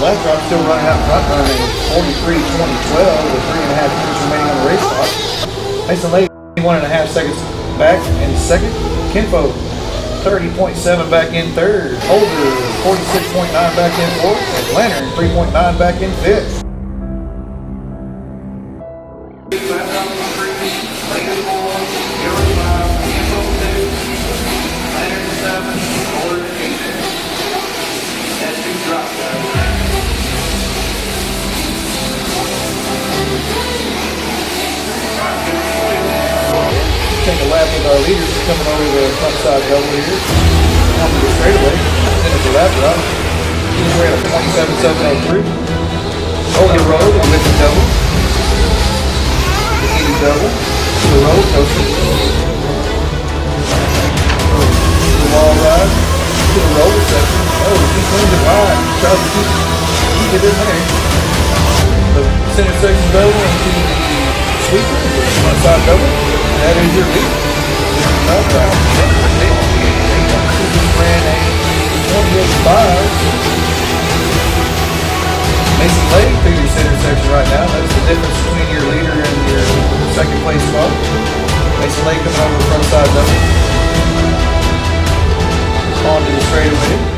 Lefavre still running out front, running 43-20-12 with 3.5 minutes remaining on the race clock. Mason Lake 1.5 seconds back in second. Kinfo 30.7 back in third. Holder 46.9 back in fourth. And Lantern 3.9 back in fifth. Take a lap with our leaders coming over the front side double here. Onto the straightaway. Indy Lefavre. He's ran a 27.703. Over the road and with the double. The Indy double. To the road, coaster. The wall ride. To the roller section. Oh, he swings it wide. Tries to keep it in there. The center section double into the sweeper. The front side double. That is your lead. Ran a 28.5. Mason Lake through your center section right now. That's the difference between your leader and your second place spot. Mason Lake coming over the front side double. On to the straightaway.